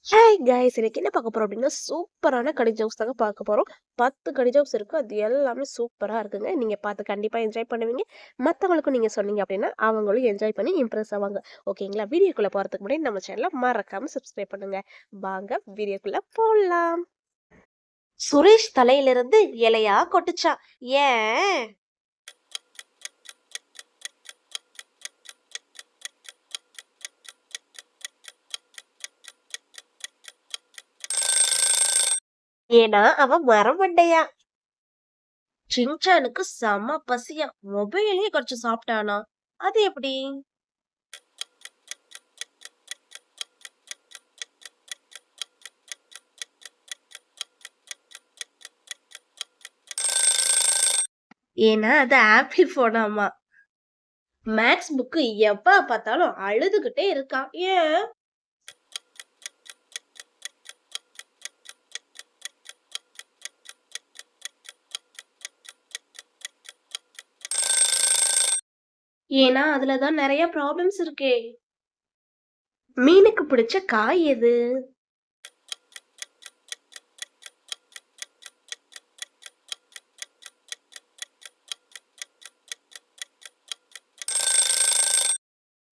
Hi guys! இன்னைக்கு என்ன பார்க்க போறோம் அப்டின்னா, சூப்பரான கடி ஜோக்ஸ் தாங்க பார்க்க போறோம். 10 கடி ஜோக்ஸ் இருக்கு. அது எல்லாமே சூப்பரா இருக்குங்க. நீங்க பார்த்து கண்டிப்பா என்ஜாய் பண்ணுவீங்க. மத்தவங்களுக்கும் நீங்க சொன்னீங்க அப்டின்னா, அவங்களும் என்ஜாய் பண்ணி இம்ப்ரெஸ் ஆவாங்க. ஓகேங்களா? வீடியோக்குள்ள போறதுக்கு முன்னாடி நம்ம சேனல மறக்காம சப்ஸ்கிரைப் பண்ணுங்க. வாங்க வீடியோக்குள்ள போலாம். சுரேஷ் தலையிலிருந்து இலையா கொட்டுச்சாம். ஏன்? ஏன்னா அவன் மரமண்டையான். சின்சானுக்கு செம பசியாம். மொபைலே கொஞ்சம் சாப்பிட்டானா? அது எப்படி? ஏன்னா அது ஆப்பிள் ஃபோனாமா. மேக்ஸ் புக்கு எப்ப பார்த்தாலும் அழுதுகிட்டே இருக்கான். ஏன்? ஏன்னா அதுல தான் நெறைய ப்ராப்ளம்ஸ் இருக்கே. மீனுக்கு பிடிச்ச காய் எது?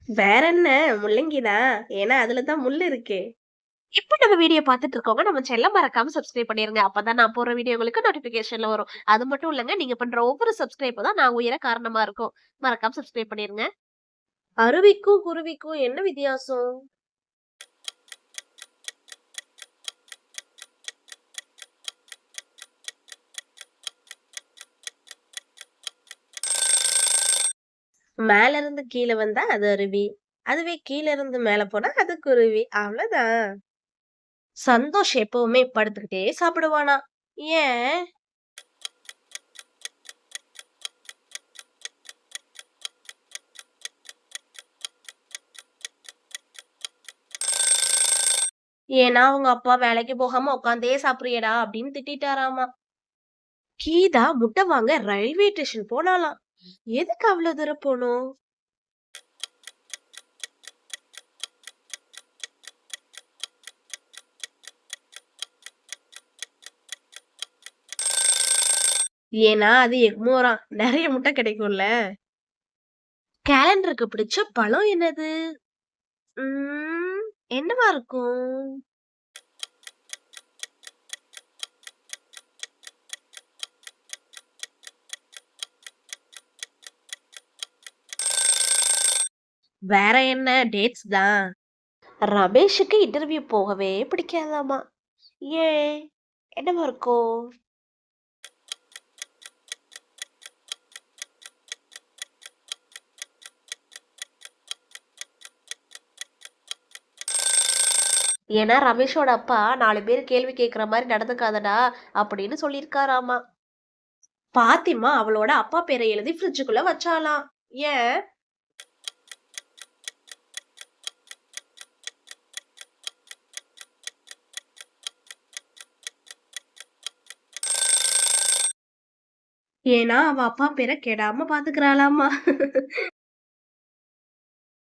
வேற என்ன? முள்ளங்கி தான். ஏன்னா அதுல தான் முள்ளு இருக்கே. இப்ப நம்ம வீடியோ பார்த்துட்டு இருக்கவங்க நம்ம சேனல மறக்காம சப்ஸ்கிரைப் பண்ணிருங்க. அப்பதான் நான் போடுற வீடியோ உங்களுக்கு நோட்டிபிகேஷன்ல வரும். அது மட்டும் இல்லங்க, நீங்க பண்ற ஒவ்வொரு சப்ஸ்கிரைப் தான் நான் உயர காரணமா இருக்கும். மறக்காம சப்ஸ்கிரைப் பண்ணிருங்க. அருவிக்கும் குருவிக்கும் என்ன வித்தியாசம்? மேல இருந்து கீழ வந்தா அது அருவி. அதுவே கீழ இருந்து மேல போனா அது குருவி. அவ்வளவுதான். சந்தோஷ் எப்பவுமே படுத்துக்கிட்டே சாப்பிடுவானாம். ஏன்? ஏன்னா அவங்க அப்பா வேலைக்கு போகாம உட்காந்தே சாப்பிடுறியேடா அப்படின்னு திட்டிட்டாராமா. கீதா முட்டை வாங்க ரயில்வே ஸ்டேஷன் போனாளாம். எதுக்கு அவ்வளவு தூரம் போகணும்? ஏன்னா அது எக்மோராம். நிறைய முட்டை கிடைக்கும்ல. கேலண்டருக்கு பிடிச்ச பழம் என்னது? உம் என்னவா இருக்கும்? வேற என்ன? டேட்ஸ் தான். ரமேஷுக்கு இன்டர்வியூ போகவே பிடிக்காதாமா. ஏன்? என்னவா இருக்கும்? ஏன்னா ரமேஷோட அப்பா 4 பேர் கேள்வி கேட்கிற மாதிரி நடந்துக்காதடா அப்படின்னு சொல்லியிருக்காராமா. பாத்திமா அவளோட அப்பா பேரை எழுதி ஃப்ரிட்ஜுக்குள்ள வச்சாலாம். ஏன்? ஏன்னா அவ அப்பா பேரை கெடாம பாத்துக்கிறாளாமா.